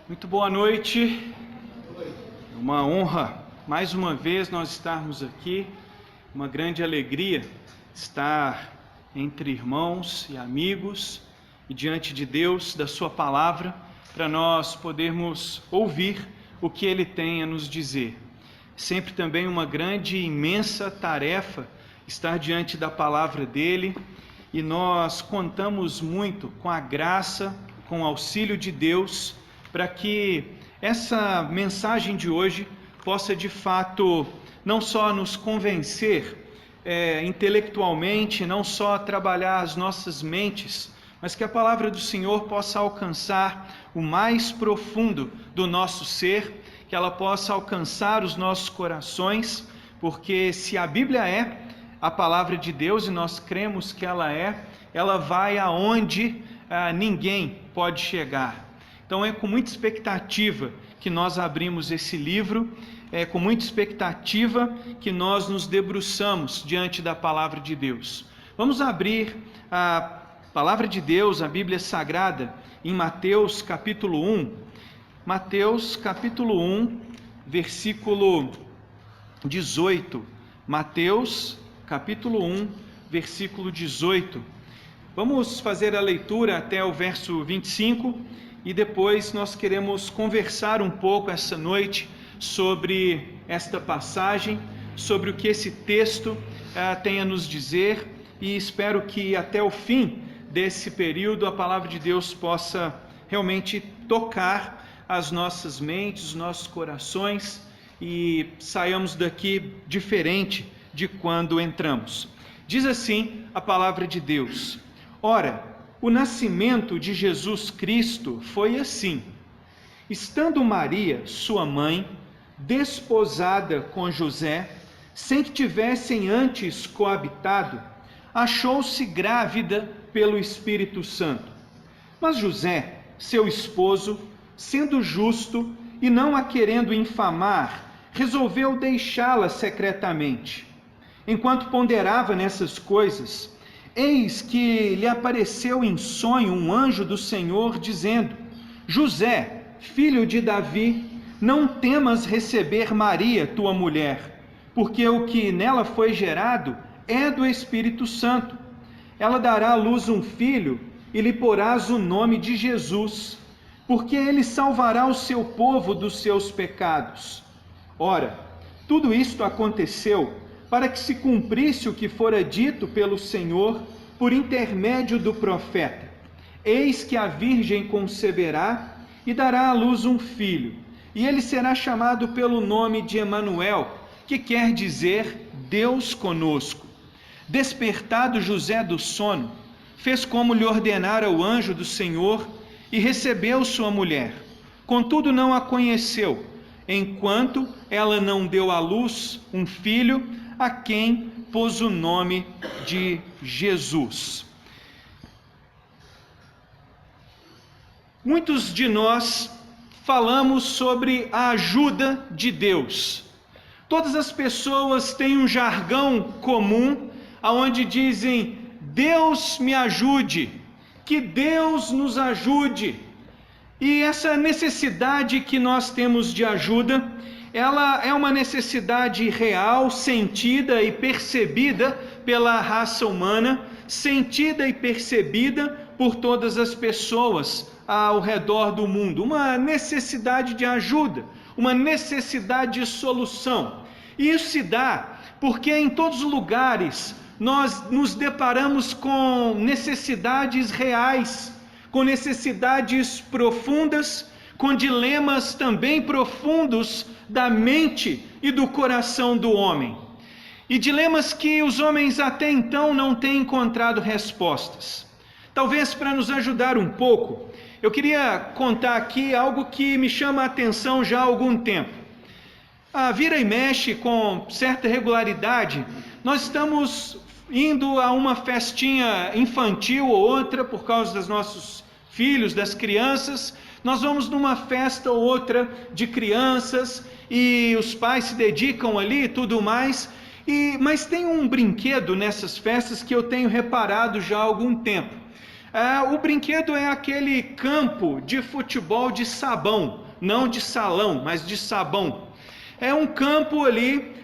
Muito boa noite. É uma honra, mais uma vez, nós estarmos aqui. Uma grande alegria estar entre irmãos e amigos e diante de Deus, da sua palavra, para nós podermos ouvir o que Ele tem a nos dizer. Sempre também uma grande e imensa tarefa estar diante da palavra dEle, e nós contamos muito com a graça, com o auxílio de Deus, para que essa mensagem de hoje possa de fato não só nos convencer intelectualmente, não só trabalhar as nossas mentes, mas que a palavra do Senhor possa alcançar o mais profundo do nosso ser, que ela possa alcançar os nossos corações, porque se a Bíblia é a palavra de Deus e nós cremos que ela vai aonde ninguém pode chegar. Então é com muita expectativa que nós abrimos esse livro, é com muita expectativa que nós nos debruçamos diante da palavra de Deus. Vamos abrir a palavra de Deus, a Bíblia Sagrada, em Mateus capítulo 1. Mateus capítulo 1, versículo 18. Mateus capítulo 1, versículo 18. Vamos fazer a leitura até o verso 25 e depois nós queremos conversar um pouco essa noite sobre esta passagem, sobre o que esse texto tem a nos dizer, e espero que até o fim desse período a palavra de Deus possa realmente tocar as nossas mentes, os nossos corações, e saiamos daqui diferente de quando entramos. Diz assim a palavra de Deus: Ora, o nascimento de Jesus Cristo foi assim. Estando Maria, sua mãe, desposada com José, sem que tivessem antes coabitado, achou-se grávida pelo Espírito Santo. Mas José, seu esposo, sendo justo e não a querendo infamar, resolveu deixá-la secretamente. Enquanto ponderava nessas coisas, eis que lhe apareceu em sonho um anjo do Senhor, dizendo: José, filho de Davi, não temas receber Maria, tua mulher, porque o que nela foi gerado é do Espírito Santo. Ela dará à luz um filho, e lhe porás o nome de Jesus, porque ele salvará o seu povo dos seus pecados. Ora, tudo isto aconteceu para que se cumprisse o que fora dito pelo Senhor por intermédio do profeta: Eis que a virgem conceberá e dará à luz um filho, e ele será chamado pelo nome de Emanuel, que quer dizer Deus conosco. Despertado José do sono, fez como lhe ordenara o anjo do Senhor e recebeu sua mulher. Contudo não a conheceu, enquanto ela não deu à luz um filho, a quem pôs o nome de Jesus. Muitos de nós falamos sobre a ajuda de Deus. Todas as pessoas têm um jargão comum, onde dizem: Deus me ajude, que Deus nos ajude. E essa necessidade que nós temos de ajuda, ela é uma necessidade real, sentida e percebida pela raça humana, sentida e percebida por todas as pessoas ao redor do mundo. Uma necessidade de ajuda, uma necessidade de solução. E isso se dá porque em todos os lugares nós nos deparamos com necessidades reais, com necessidades profundas, com dilemas também profundos da mente e do coração do homem. E dilemas que os homens até então não têm encontrado respostas. Talvez para nos ajudar um pouco, eu queria contar aqui algo que me chama a atenção já há algum tempo. Vira e mexe com certa regularidade, nós estamos indo a uma festinha infantil ou outra por causa dos nossos filhos, das crianças. Nós vamos numa festa ou outra de crianças e os pais se dedicam ali e tudo mais. Mas tem um brinquedo nessas festas que eu tenho reparado já há algum tempo. O brinquedo é aquele campo de futebol de sabão, não de salão, mas de sabão. É um campo ali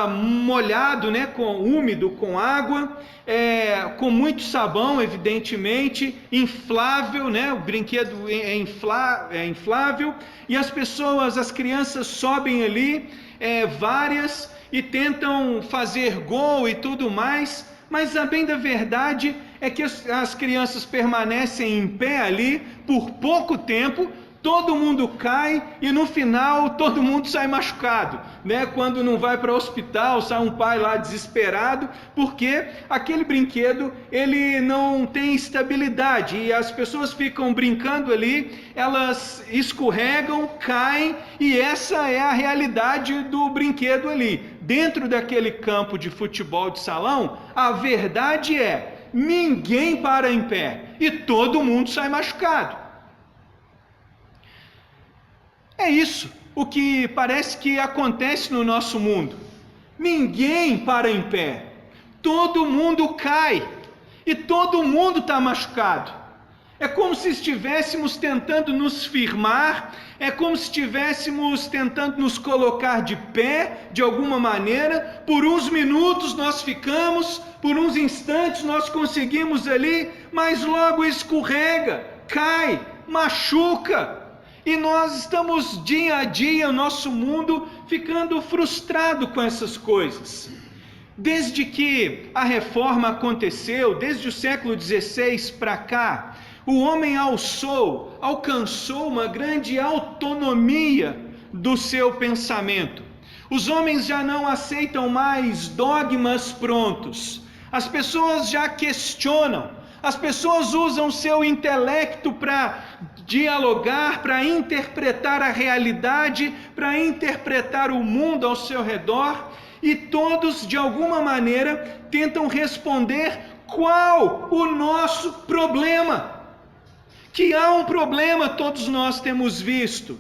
molhado, né, úmido, com água, com muito sabão, evidentemente, inflável, né, o brinquedo é inflável, e as crianças sobem ali, várias, e tentam fazer gol e tudo mais, mas a bem da verdade é que as crianças permanecem em pé ali por pouco tempo, todo mundo cai e no final todo mundo sai machucado, né? Quando não vai para o hospital, sai um pai lá desesperado, porque aquele brinquedo ele não tem estabilidade e as pessoas ficam brincando ali, elas escorregam, caem e essa é a realidade do brinquedo ali. Dentro daquele campo de futebol de salão, a verdade é, ninguém para em pé e todo mundo sai machucado. É isso o que parece que acontece no nosso mundo. Ninguém para em pé, todo mundo cai e todo mundo está machucado. É como se estivéssemos tentando nos firmar, é como se estivéssemos tentando nos colocar de pé de alguma maneira. Por uns minutos nós ficamos, por uns instantes nós conseguimos ali, mas logo escorrega, cai, machuca. E nós estamos dia a dia, o nosso mundo, ficando frustrado com essas coisas. Desde que a reforma aconteceu, desde o século XVI para cá, o homem alcançou uma grande autonomia do seu pensamento. Os homens já não aceitam mais dogmas prontos. As pessoas já questionam. As pessoas usam seu intelecto para dialogar, para interpretar a realidade, para interpretar o mundo ao seu redor, e todos, de alguma maneira, tentam responder qual o nosso problema. Que há um problema, todos nós temos visto.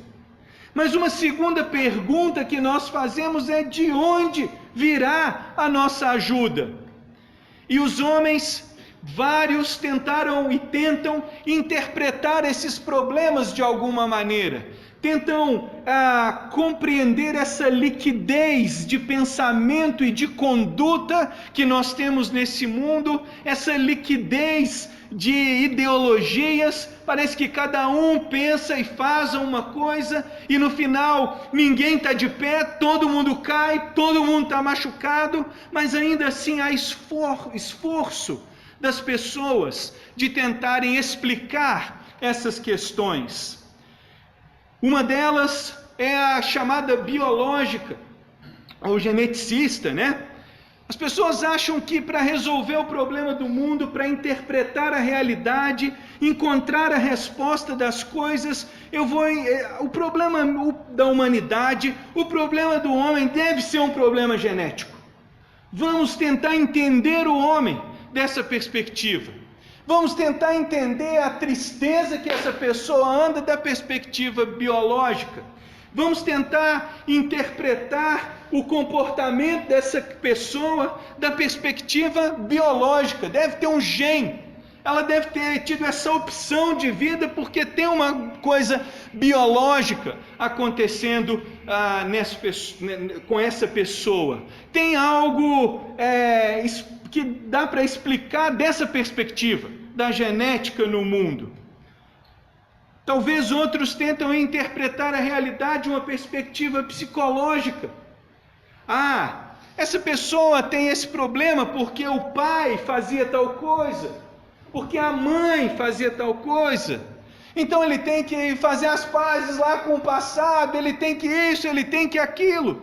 Mas uma segunda pergunta que nós fazemos é: de onde virá a nossa ajuda? E os homens, vários tentaram e tentam interpretar esses problemas de alguma maneira, tentam compreender essa liquidez de pensamento e de conduta que nós temos nesse mundo, essa liquidez de ideologias. Parece que cada um pensa e faz uma coisa e no final ninguém está de pé, todo mundo cai, todo mundo está machucado, mas ainda assim há esforço das pessoas de tentarem explicar essas questões. Uma delas é a chamada biológica, ou geneticista, né? As pessoas acham que para resolver o problema do mundo, para interpretar a realidade, encontrar a resposta das coisas, o problema da humanidade, o problema do homem deve ser um problema genético. Vamos tentar entender o homem dessa perspectiva. Vamos tentar entender a tristeza que essa pessoa anda da perspectiva biológica. Vamos tentar interpretar o comportamento dessa pessoa da perspectiva biológica. Deve ter um gene. Ela deve ter tido essa opção de vida porque tem uma coisa biológica acontecendo com essa pessoa. Tem algo que dá para explicar dessa perspectiva da genética no mundo. Talvez outros tentam interpretar a realidade de uma perspectiva psicológica. Essa pessoa tem esse problema porque o pai fazia tal coisa, porque a mãe fazia tal coisa. Então ele tem que fazer as pazes lá com o passado, ele tem que isso, ele tem que aquilo.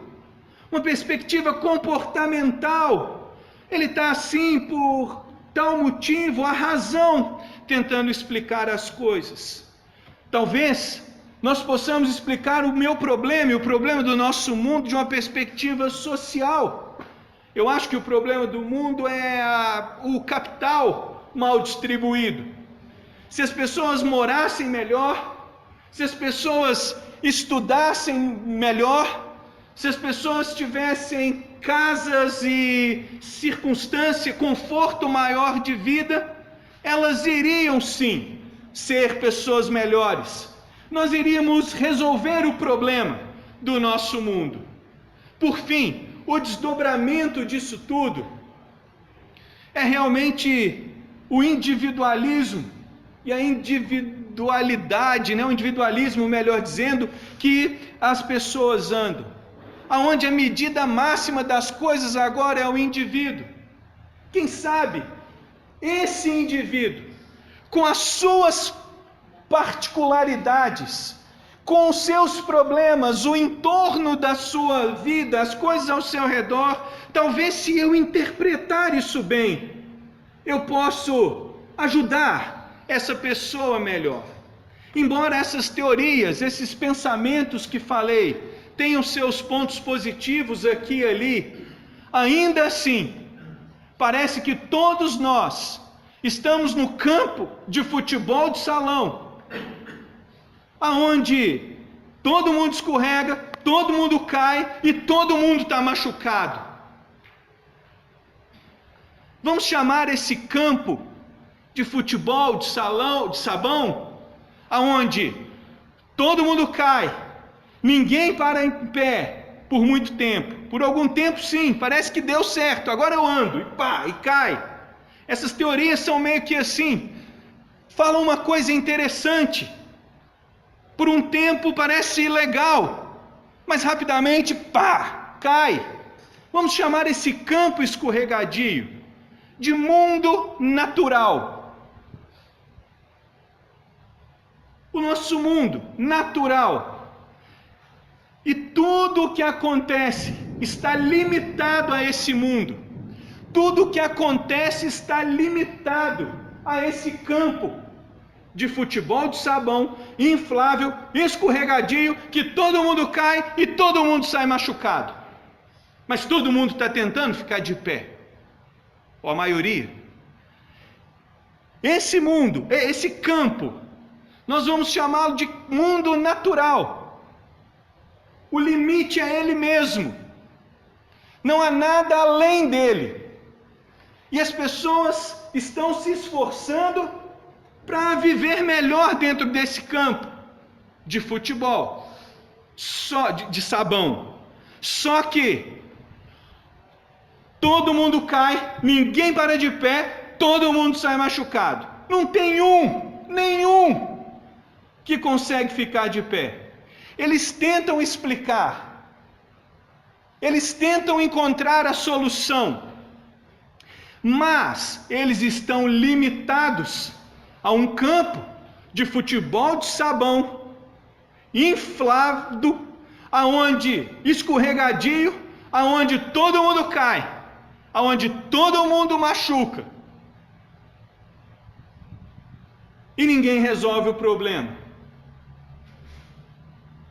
Uma perspectiva comportamental. Ele está assim por tal motivo, a razão, tentando explicar as coisas. Talvez nós possamos explicar o meu problema e o problema do nosso mundo de uma perspectiva social. Eu acho que o problema do mundo é o capital mal distribuído. Se as pessoas morassem melhor, se as pessoas estudassem melhor, se as pessoas tivessem casas e circunstância, conforto maior de vida, elas iriam sim ser pessoas melhores. Nós iríamos resolver o problema do nosso mundo. Por fim, o desdobramento disso tudo é realmente o individualismo e a individualidade, o individualismo, melhor dizendo, que as pessoas andam. Aonde a medida máxima das coisas agora é o indivíduo. Quem sabe esse indivíduo, com as suas particularidades, com os seus problemas, o entorno da sua vida, as coisas ao seu redor, talvez se eu interpretar isso bem, eu posso ajudar essa pessoa melhor. Embora essas teorias, esses pensamentos que falei, tenham seus pontos positivos aqui e ali, ainda assim, parece que todos nós estamos no campo de futebol de salão, aonde todo mundo escorrega, todo mundo cai e todo mundo está machucado. Vamos chamar esse campo de futebol de salão, de sabão, aonde todo mundo cai, ninguém para em pé por muito tempo. Por algum tempo sim, parece que deu certo, agora eu ando, e pá, e cai. Essas teorias são meio que assim, falam uma coisa interessante. Por um tempo parece legal, mas rapidamente, pá, cai. Vamos chamar esse campo escorregadio de mundo natural. O nosso mundo natural. E tudo o que acontece está limitado a esse mundo. Tudo o que acontece está limitado a esse campo de futebol de sabão, inflável, escorregadio, que todo mundo cai e todo mundo sai machucado. Mas todo mundo está tentando ficar de pé. Ou a maioria. Esse mundo, esse campo, nós vamos chamá-lo de mundo natural. O limite é ele mesmo. Não há nada além dele. E as pessoas estão se esforçando para viver melhor dentro desse campo de futebol, de sabão. Só que todo mundo cai, ninguém para de pé, todo mundo sai machucado. Não tem nenhum que consegue ficar de pé. Eles tentam explicar, eles tentam encontrar a solução, mas eles estão limitados a um campo de futebol de sabão, inflado, aonde escorregadio, aonde todo mundo cai, aonde todo mundo machuca, e ninguém resolve o problema.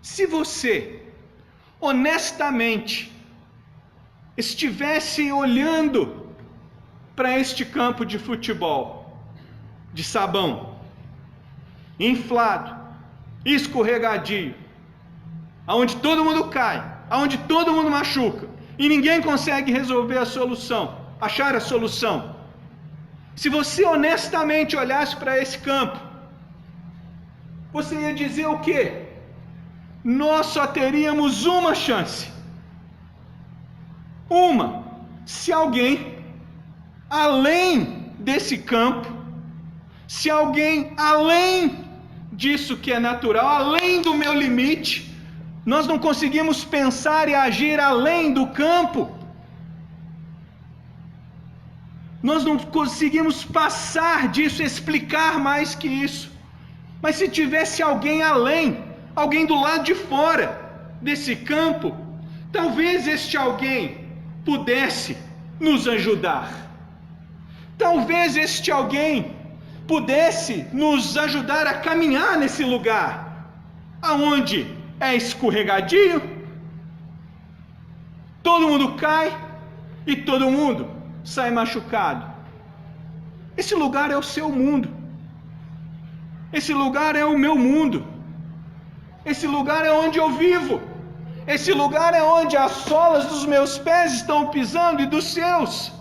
Se você, honestamente, estivesse olhando para este campo de futebol, de sabão, inflado, escorregadio, aonde todo mundo cai, aonde todo mundo machuca, e ninguém consegue resolver a solução, achar a solução. Se você honestamente olhasse para esse campo, você ia dizer o quê? Nós só teríamos uma chance. Uma. Se alguém, além desse campo, se alguém, além disso que é natural, além do meu limite, nós não conseguimos pensar e agir além do campo. Nós não conseguimos passar disso, explicar mais que isso. Mas se tivesse alguém além, alguém do lado de fora desse campo, talvez este alguém pudesse nos ajudar. Talvez este alguém pudesse nos ajudar a caminhar nesse lugar, aonde é escorregadio, todo mundo cai e todo mundo sai machucado. Esse lugar é o seu mundo. Esse lugar é o meu mundo. Esse lugar é onde eu vivo. Esse lugar é onde as solas dos meus pés estão pisando e dos seus.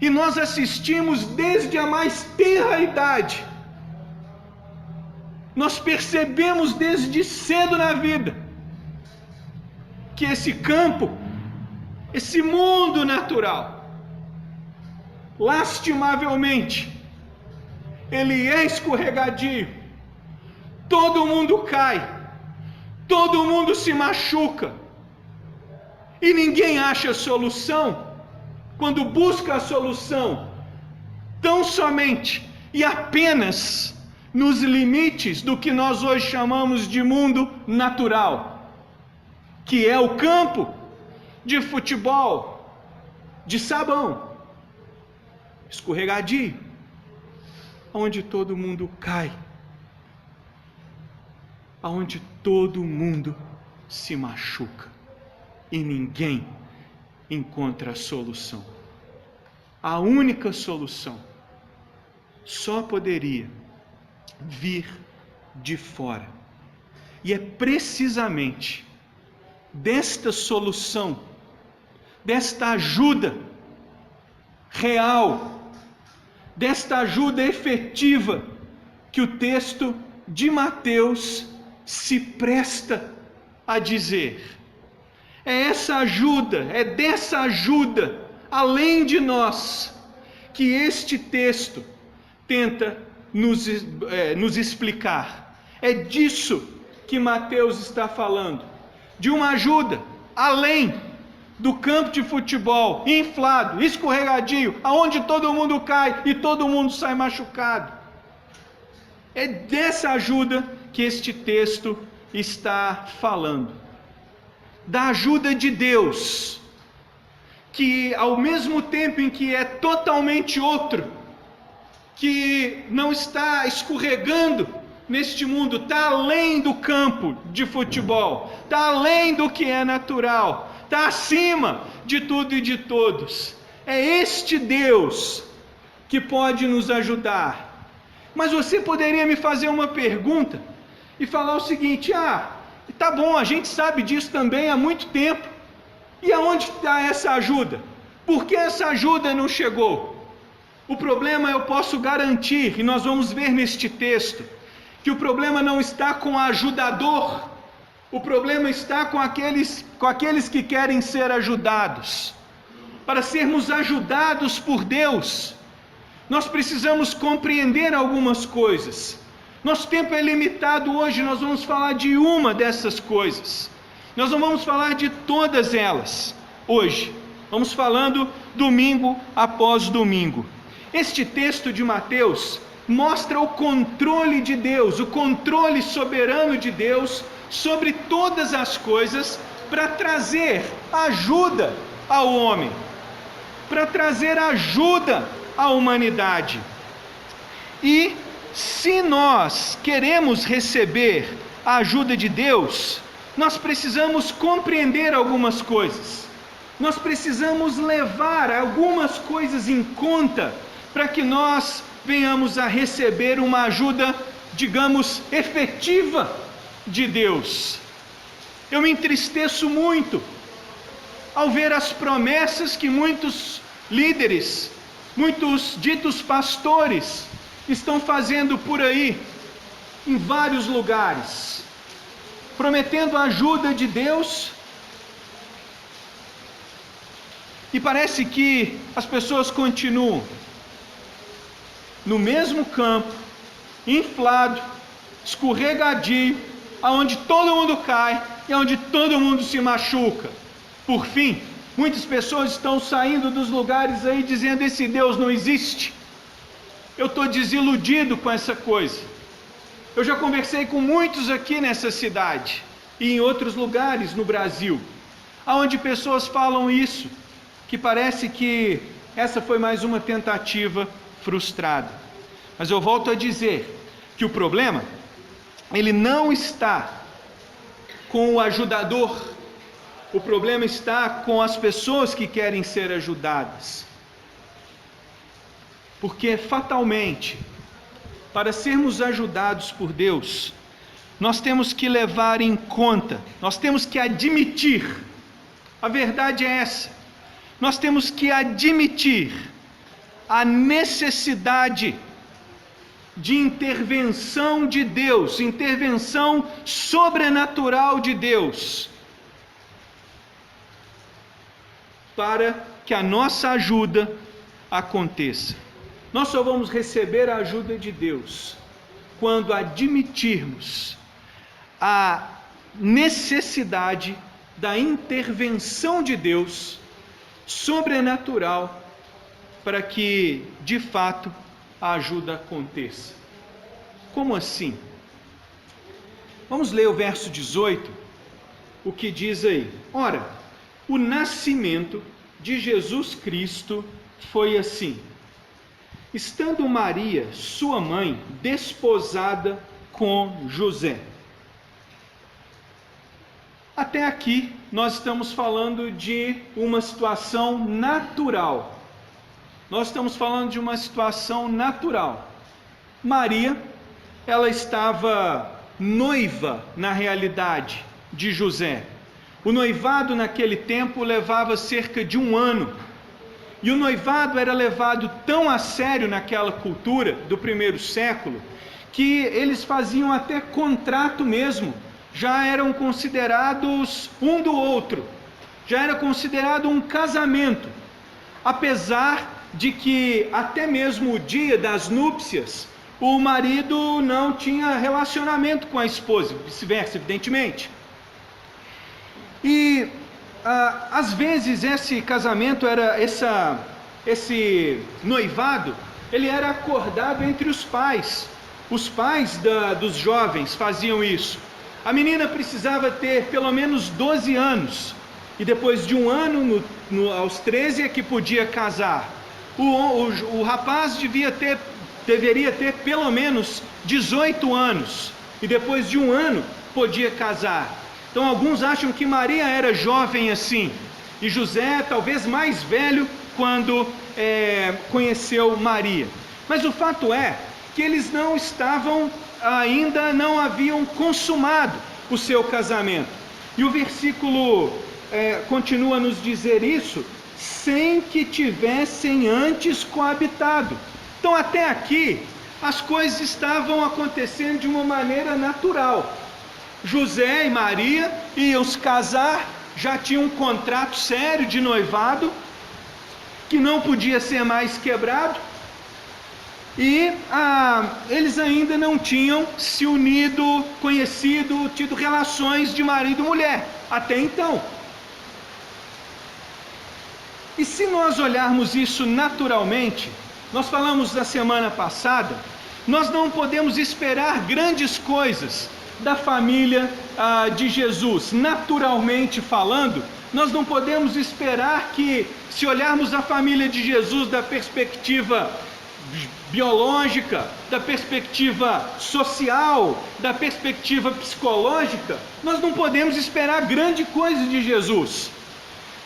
E nós assistimos desde a mais tenra idade. Nós percebemos desde cedo na vida que esse campo, esse mundo natural, lastimavelmente, ele é escorregadio. Todo mundo cai, todo mundo se machuca, e ninguém acha solução. Quando busca a solução, tão somente e apenas nos limites do que nós hoje chamamos de mundo natural, que é o campo de futebol, de sabão, escorregadio, onde todo mundo cai, onde todo mundo se machuca e ninguém encontra a solução. A única solução só poderia vir de fora. E é precisamente desta solução, desta ajuda real, desta ajuda efetiva, que o texto de Mateus se presta a dizer. É essa ajuda, é dessa ajuda, além de nós, que este texto tenta nos explicar. É disso que Mateus está falando, de uma ajuda além do campo de futebol inflado, escorregadio, aonde todo mundo cai e todo mundo sai machucado. É dessa ajuda que este texto está falando. Da ajuda de Deus, que ao mesmo tempo em que é totalmente outro, que não está escorregando neste mundo, está além do campo de futebol, está além do que é natural, está acima de tudo e de todos. É este Deus que pode nos ajudar. Mas você poderia me fazer uma pergunta e falar o seguinte: tá bom, a gente sabe disso também há muito tempo. E aonde está essa ajuda? Por que essa ajuda não chegou? O problema, eu posso garantir, e nós vamos ver neste texto, que o problema não está com o ajudador. O problema está com aqueles que querem ser ajudados. Para sermos ajudados por Deus, nós precisamos compreender algumas coisas. Nosso tempo é limitado hoje, nós vamos falar de uma dessas coisas. Nós não vamos falar de todas elas hoje. Vamos falando domingo após domingo. Este texto de Mateus mostra o controle de Deus, o controle soberano de Deus sobre todas as coisas, para trazer ajuda ao homem, para trazer ajuda à humanidade. E se nós queremos receber a ajuda de Deus, nós precisamos compreender algumas coisas. Nós precisamos levar algumas coisas em conta para que nós venhamos a receber uma ajuda, digamos, efetiva de Deus. Eu me entristeço muito ao ver as promessas que muitos líderes, muitos ditos pastores estão fazendo por aí, em vários lugares, prometendo a ajuda de Deus, e parece que as pessoas continuam no mesmo campo, inflado, escorregadio, aonde todo mundo cai e aonde todo mundo se machuca. Por fim, muitas pessoas estão saindo dos lugares aí dizendo: esse Deus não existe. Eu estou desiludido com essa coisa. Eu já conversei com muitos aqui nessa cidade e em outros lugares no Brasil, aonde pessoas falam isso, que parece que essa foi mais uma tentativa frustrada. Mas eu volto a dizer que o problema, ele não está com o ajudador, o problema está com as pessoas que querem ser ajudadas. Porque fatalmente, para sermos ajudados por Deus, nós temos que levar em conta, nós temos que admitir, a verdade é essa, nós temos que admitir a necessidade de intervenção de Deus, intervenção sobrenatural de Deus, para que a nossa ajuda aconteça. Nós só vamos receber a ajuda de Deus quando admitirmos a necessidade da intervenção de Deus sobrenatural para que, de fato, a ajuda aconteça. Como assim? Vamos ler o verso 18, o que diz aí. Ora, o nascimento de Jesus Cristo foi assim: estando Maria, sua mãe, desposada com José. Até aqui nós estamos falando de uma situação natural. Nós estamos falando de uma situação natural. Maria, ela estava noiva, na realidade, de José. O noivado naquele tempo levava cerca de 1 ano. E o noivado era levado tão a sério naquela cultura do primeiro século, que eles faziam até contrato mesmo. Já eram considerados um do outro. Já era considerado um casamento. Apesar de que até mesmo o dia das núpcias, o marido não tinha relacionamento com a esposa, vice-versa, evidentemente. E às vezes esse casamento esse noivado, ele era acordado entre os pais. Os pais dos jovens faziam isso. A menina precisava ter pelo menos 12 anos, e depois de 1 ano, aos 13 é que podia casar. O rapaz deveria ter pelo menos 18 anos, e depois de 1 ano podia casar. Então alguns acham que Maria era jovem assim, e José talvez mais velho quando conheceu Maria. Mas o fato é que eles ainda não haviam consumado o seu casamento. E o versículo continua a nos dizer isso, sem que tivessem antes coabitado. Então até aqui as coisas estavam acontecendo de uma maneira natural. José e Maria iam se casar, já tinham um contrato sério de noivado, que não podia ser mais quebrado, e eles ainda não tinham se unido, conhecido, tido relações de marido e mulher, até então. E se nós olharmos isso naturalmente, nós falamos na semana passada, nós não podemos esperar grandes coisas da família de Jesus. Naturalmente falando, nós não podemos esperar que, se olharmos a família de Jesus da perspectiva biológica, da perspectiva social, da perspectiva psicológica, nós não podemos esperar grande coisa de Jesus.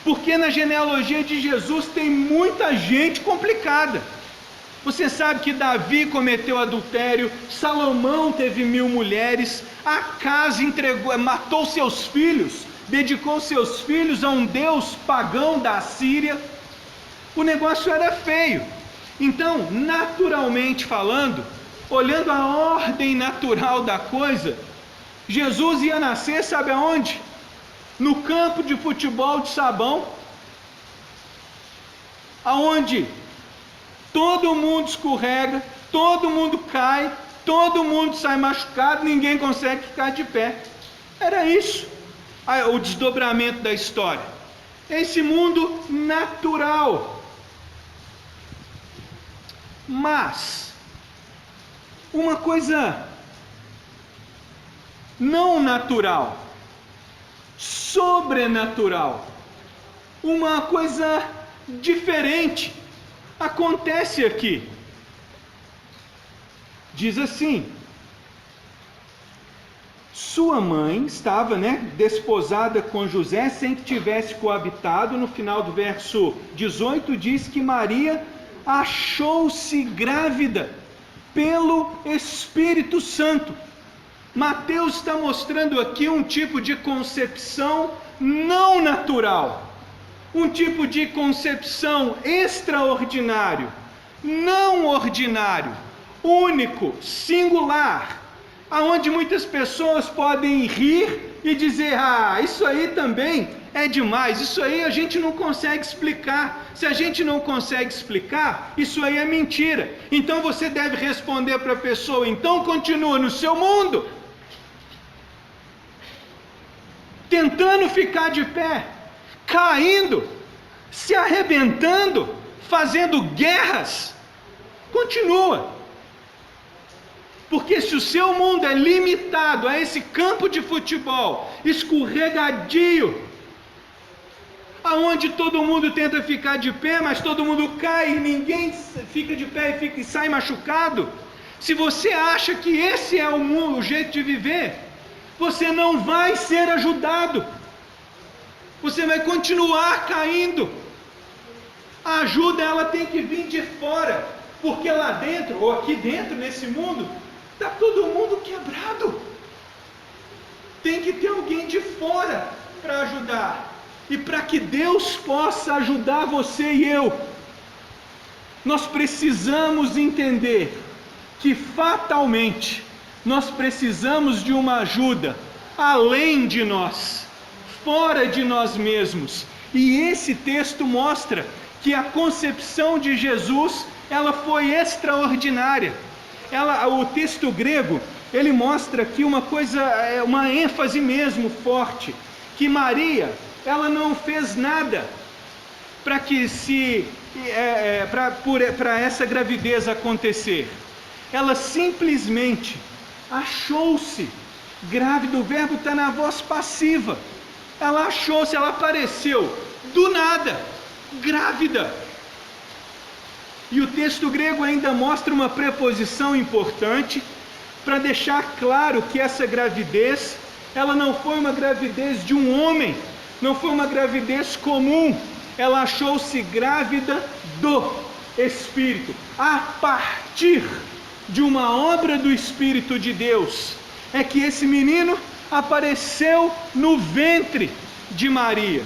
Porque na genealogia de Jesus tem muita gente complicada. Você sabe que Davi cometeu adultério, Salomão teve 1000 mulheres, Acaz matou seus filhos, dedicou seus filhos a um deus pagão da Síria. O negócio era feio. Então, naturalmente falando, olhando a ordem natural da coisa, Jesus ia nascer, sabe aonde? No campo de futebol de sabão, aonde todo mundo escorrega, todo mundo cai, todo mundo sai machucado, ninguém consegue ficar de pé. Era isso, o desdobramento da história. Esse mundo natural. Mas uma coisa não natural, sobrenatural, uma coisa diferente acontece aqui. Diz assim: sua mãe estava, desposada com José sem que tivesse coabitado. No final do verso 18 diz que Maria achou-se grávida pelo Espírito Santo. Mateus está mostrando aqui um tipo de concepção não natural, um tipo de concepção extraordinário. não ordinário, único, singular, aonde muitas pessoas podem rir e dizer: ah, isso aí também é demais, isso aí a gente não consegue explicar. Se a gente não consegue explicar, isso aí é mentira. Então você deve responder para a pessoa: então continua no seu mundo, tentando ficar de pé, caindo, se arrebentando, fazendo guerras. Continua. Porque se o seu mundo é limitado a esse campo de futebol escorregadio, aonde todo mundo tenta ficar de pé, mas todo mundo cai e ninguém fica de pé e sai machucado, se você acha que esse é o jeito de viver, você não vai ser ajudado, você vai continuar caindo. A ajuda, ela tem que vir de fora, porque lá dentro, ou aqui dentro, nesse mundo, está todo mundo quebrado. Tem que ter alguém de fora para ajudar. E para que Deus possa ajudar você e eu, nós precisamos entender que fatalmente nós precisamos de uma ajuda além de nós, fora de nós mesmos. E esse texto mostra que a concepção de Jesus, ela foi extraordinária. O texto grego, ele mostra aqui uma coisa, uma ênfase mesmo forte, que Maria, ela não fez nada para que para essa gravidez acontecer. Ela simplesmente achou-se grávida. O verbo está na voz passiva. Ela achou-se, ela apareceu do nada, grávida. E o texto grego ainda mostra uma preposição importante para deixar claro que essa gravidez, ela não foi uma gravidez de um homem, não foi uma gravidez comum. Ela achou-se grávida do Espírito, a partir de uma obra do Espírito de Deus, é que esse menino apareceu no ventre de Maria.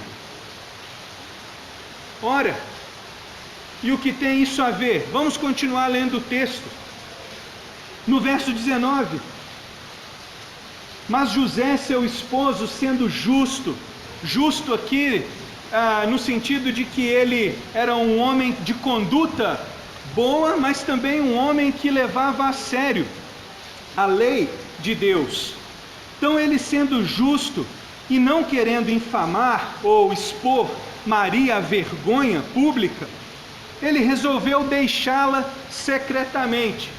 Ora, e o que tem isso a ver? Vamos continuar lendo o texto. No verso 19: mas José, seu esposo, sendo justo aqui, no sentido de que ele era um homem de conduta boa, mas também um homem que levava a sério a lei de Deus. Então ele, sendo justo e não querendo infamar ou expor Maria à vergonha pública, ele resolveu deixá-la secretamente.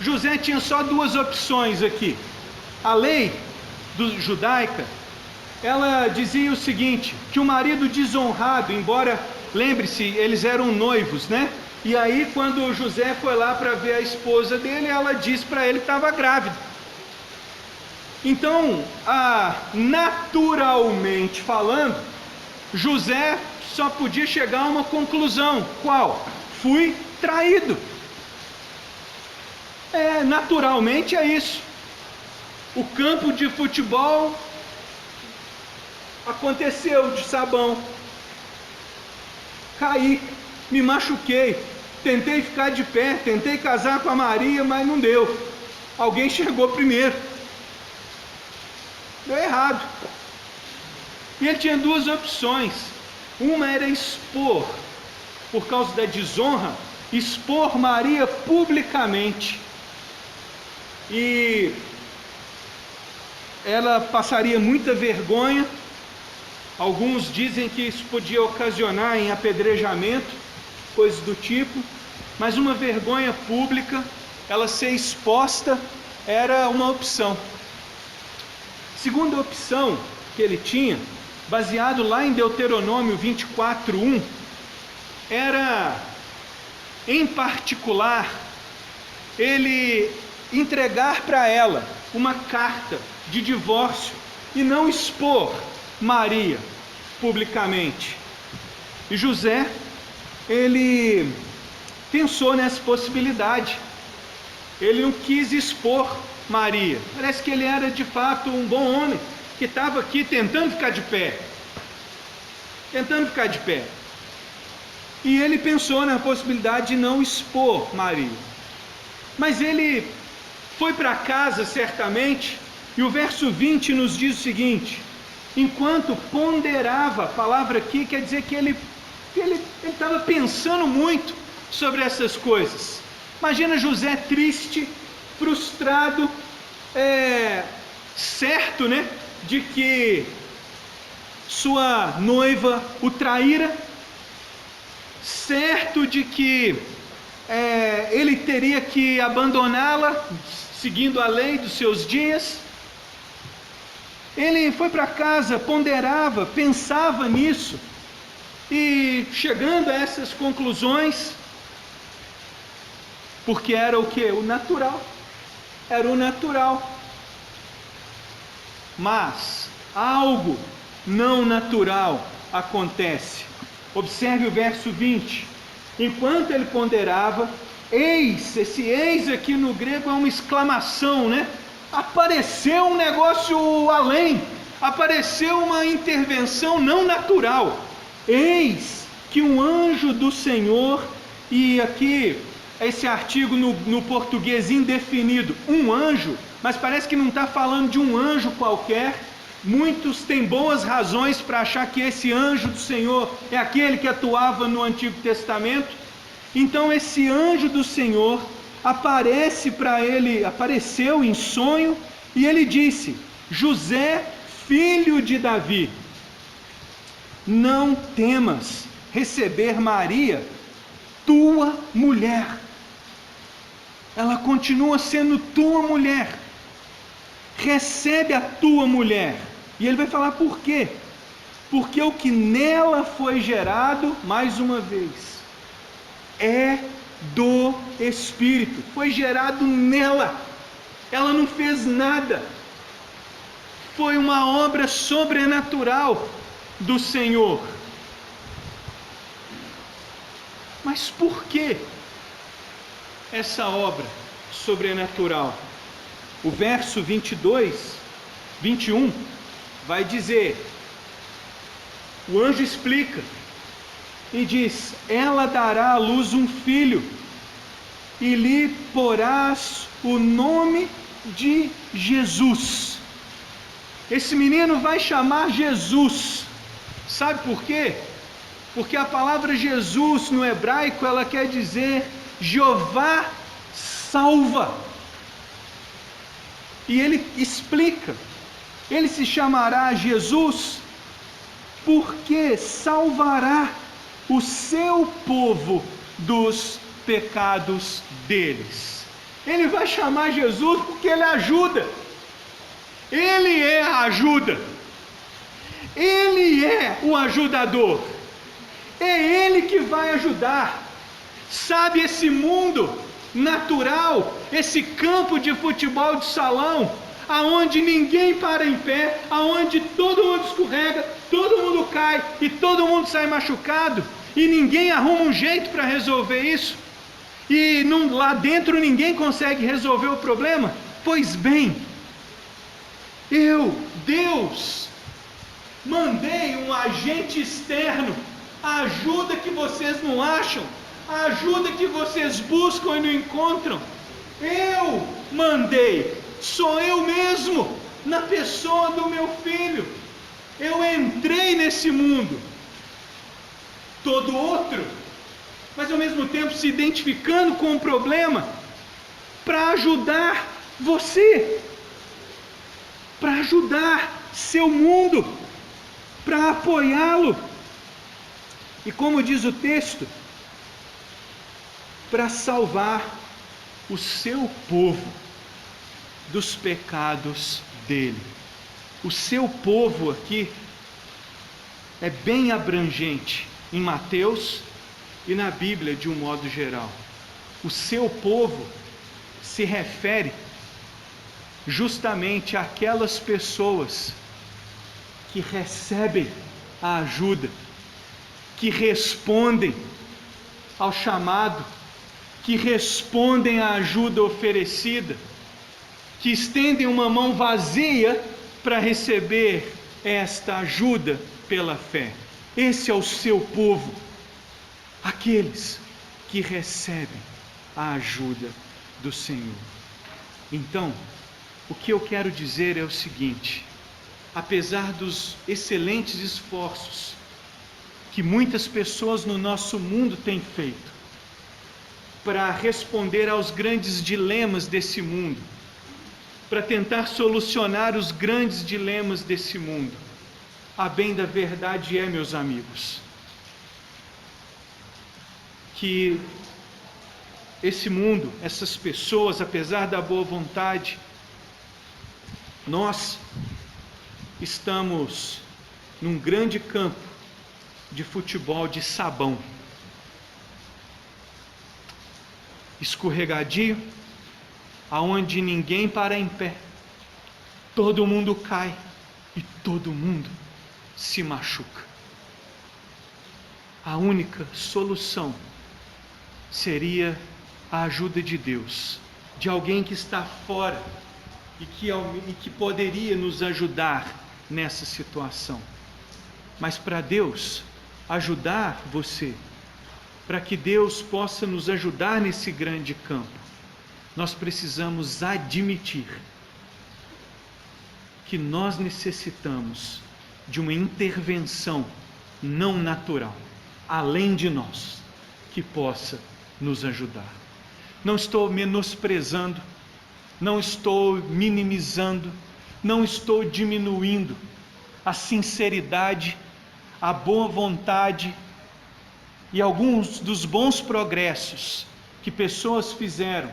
José tinha só duas opções aqui. A lei judaica, ela dizia o seguinte, que o marido desonrado, embora, lembre-se, eles eram noivos, né? E aí quando José foi lá para ver a esposa dele, ela disse para ele que estava grávida. Então, naturalmente falando, José só podia chegar a uma conclusão. Qual? Fui traído. Naturalmente é isso. O campo de futebol aconteceu de sabão. Caí, me machuquei, tentei ficar de pé, tentei casar com a Maria, mas não deu. Alguém chegou primeiro. Deu errado. E ele tinha duas opções. Uma era expor, por causa da desonra, expor Maria publicamente. E ela passaria muita vergonha. Alguns dizem que isso podia ocasionar em apedrejamento, coisas do tipo. Mas uma vergonha pública, ela ser exposta, era uma opção. Segunda opção que ele tinha, baseado lá em Deuteronômio 24:1, era, em particular, ele entregar para ela uma carta de divórcio e não expor Maria publicamente. E José, ele pensou nessa possibilidade. Ele não quis expor Maria. Parece que ele era de fato um bom homem, que estava aqui tentando ficar de pé. E ele pensou na possibilidade de não expor Maria. Mas ele foi para casa certamente, e o verso 20 nos diz o seguinte: enquanto ponderava, a palavra aqui quer dizer que ele estava pensando muito sobre essas coisas. Imagina José triste, frustrado, certo, né, de que sua noiva o traíra, certo de que ele teria que abandoná-la, seguindo a lei dos seus dias. Ele foi para casa, ponderava, pensava nisso, e chegando a essas conclusões, porque era o que? O natural. Era o natural. Mas algo não natural acontece. Observe o verso 20. Enquanto ele ponderava, esse eis aqui no grego é uma exclamação, né? Apareceu um negócio além, apareceu uma intervenção não natural. Eis que um anjo do Senhor, e aqui esse artigo no português indefinido, um anjo, mas parece que não está falando de um anjo qualquer. Muitos têm boas razões para achar que esse anjo do Senhor é aquele que atuava no Antigo Testamento. Então esse anjo do Senhor aparece para ele, apareceu em sonho, e ele disse: José, filho de Davi, não temas receber Maria, tua mulher. Ela continua sendo tua mulher. Recebe a tua mulher. E ele vai falar por quê? Porque o que nela foi gerado, mais uma vez, é do Espírito. Foi gerado nela. Ela não fez nada. Foi uma obra sobrenatural do Senhor. Mas por que essa obra sobrenatural? O verso 21 vai dizer, o anjo explica e diz: ela dará à luz um filho e lhe porás o nome de Jesus. Esse menino vai chamar Jesus. Sabe por quê? Porque a palavra Jesus no hebraico, ela quer dizer Jeová salva. E ele explica, ele se chamará Jesus porque salvará o seu povo dos pecados deles. Ele vai chamar Jesus porque ele ajuda. Ele é a ajuda. Ele é o ajudador. É ele que vai ajudar. Sabe, esse mundo natural, esse campo de futebol de salão, aonde ninguém para em pé, aonde todo mundo escorrega, todo mundo cai e todo mundo sai machucado, e ninguém arruma um jeito para resolver isso, e lá dentro ninguém consegue resolver o problema. Pois bem, Deus, mandei um agente externo, a ajuda que vocês não acham, a ajuda que vocês buscam e não encontram. Eu mandei, sou eu mesmo, na pessoa do meu filho. Eu entrei nesse mundo, todo outro, mas ao mesmo tempo se identificando com o problema, para ajudar você, para ajudar seu mundo, para apoiá-lo. E como diz o texto, para salvar o seu povo dos pecados dele. O seu povo aqui é bem abrangente em Mateus e na Bíblia de um modo geral. O seu povo se refere justamente àquelas pessoas que recebem a ajuda, que respondem ao chamado, que respondem à ajuda oferecida, que estendem uma mão vazia para receber esta ajuda pela fé. Esse é o seu povo. aqueles que recebem a ajuda do Senhor. Então, o que eu quero dizer é o seguinte: apesar dos excelentes esforços que muitas pessoas no nosso mundo têm feito para responder aos grandes dilemas desse mundo, para tentar solucionar os grandes dilemas desse mundo, a bem da verdade meus amigos, que esse mundo, essas pessoas, apesar da boa vontade, nós estamos num grande campo de futebol de sabão, escorregadio, aonde ninguém para em pé, todo mundo cai e todo mundo se machuca. A única solução seria a ajuda de Deus, de alguém que está fora e que poderia nos ajudar nessa situação. Mas para Deus ajudar você, para que Deus possa nos ajudar nesse grande campo, nós precisamos admitir que nós necessitamos de uma intervenção não natural, além de nós, que possa nos ajudar. Não estou menosprezando, não estou minimizando, não estou diminuindo a sinceridade, a boa vontade e alguns dos bons progressos que pessoas fizeram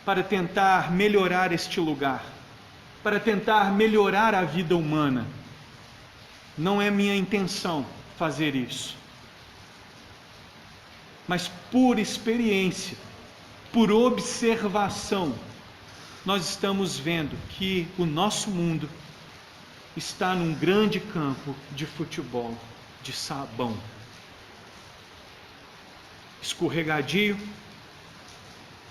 para tentar melhorar este lugar, para tentar melhorar a vida humana. Não é minha intenção fazer isso. Mas por experiência, por observação, nós estamos vendo que o nosso mundo está num grande campo de futebol, de sabão. Escorregadio,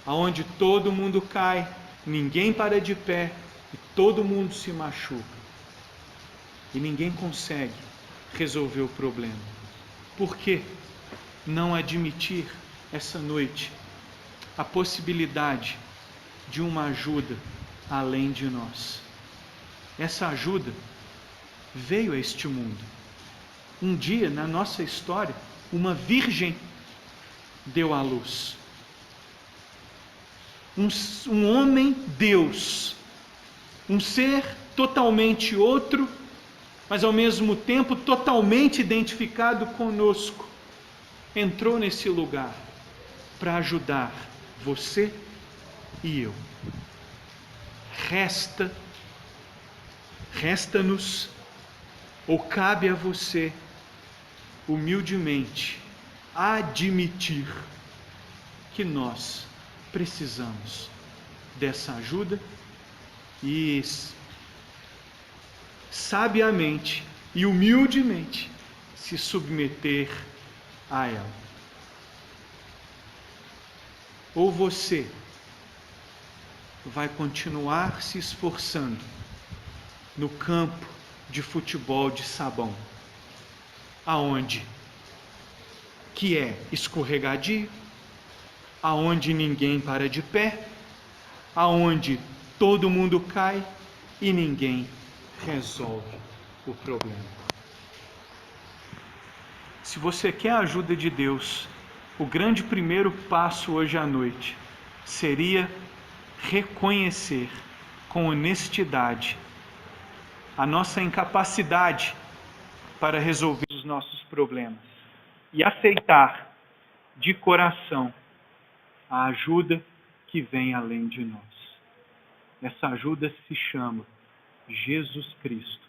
aonde todo mundo cai, ninguém para de pé e todo mundo se machuca. E ninguém consegue resolver o problema. Por que não admitir essa noite a possibilidade de uma ajuda além de nós? Essa ajuda veio a este mundo. Um dia, na nossa história, uma virgem deu à luz. Um homem Deus, um ser totalmente outro, mas ao mesmo tempo totalmente identificado conosco, entrou nesse lugar para ajudar você e eu. Resta-nos, ou cabe a você, humildemente, admitir que nós precisamos dessa ajuda e sabiamente e humildemente se submeter a ela. Ou você vai continuar se esforçando no campo de futebol de sabão, aonde que é escorregadio, aonde ninguém para de pé, aonde todo mundo cai e ninguém resolve o problema. Se você quer a ajuda de Deus, o grande primeiro passo hoje à noite seria reconhecer com honestidade a nossa incapacidade para resolver os nossos problemas e aceitar de coração a ajuda que vem além de nós. Essa ajuda se chama Jesus Cristo.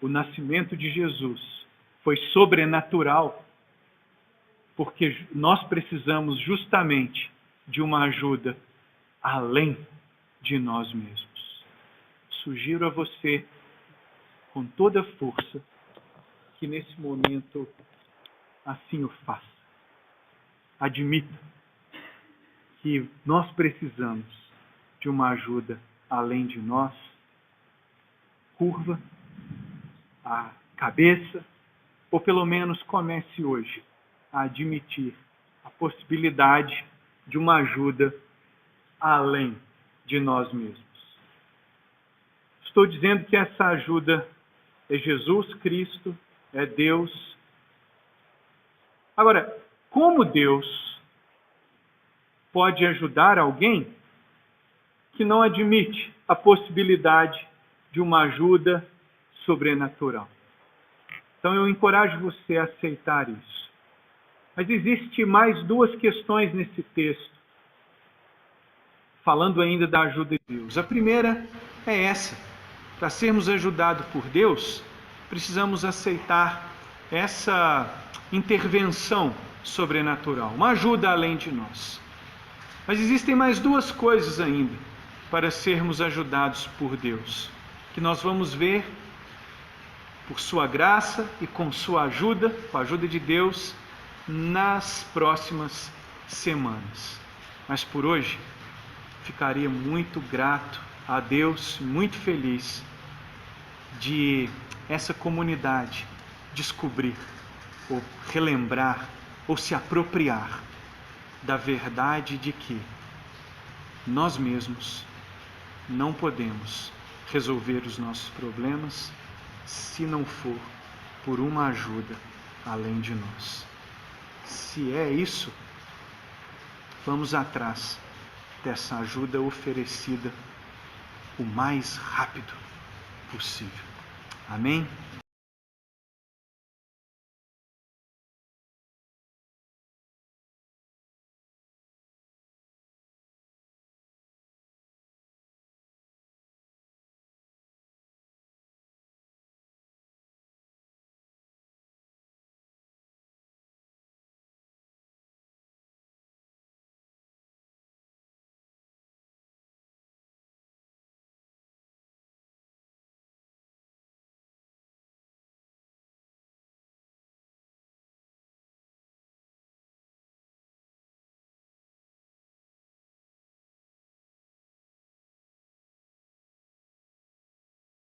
O nascimento de Jesus foi sobrenatural porque nós precisamos justamente de uma ajuda além de nós mesmos. Sugiro a você, com toda força, que nesse momento assim o faça. Admita que nós precisamos de uma ajuda além de nós. Curva a cabeça, ou pelo menos comece hoje a admitir a possibilidade de uma ajuda além de nós mesmos. Estou dizendo que essa ajuda é Jesus Cristo, é Deus. Agora, como Deus pode ajudar alguém que não admite a possibilidade de uma ajuda sobrenatural? Então eu encorajo você a aceitar isso. Mas existe mais duas questões nesse texto, falando ainda da ajuda de Deus. A primeira é essa: para sermos ajudados por Deus, precisamos aceitar essa intervenção sobrenatural, uma ajuda além de nós. Mas existem mais duas coisas ainda para sermos ajudados por Deus, que nós vamos ver por sua graça e com sua ajuda, com a ajuda de Deus, nas próximas semanas. Mas por hoje, ficaria muito grato a Deus, muito feliz de essa comunidade descobrir, ou relembrar, ou se apropriar da verdade de que nós mesmos não podemos resolver os nossos problemas se não for por uma ajuda além de nós. Se é isso, vamos atrás dessa ajuda oferecida o mais rápido possível. Amém?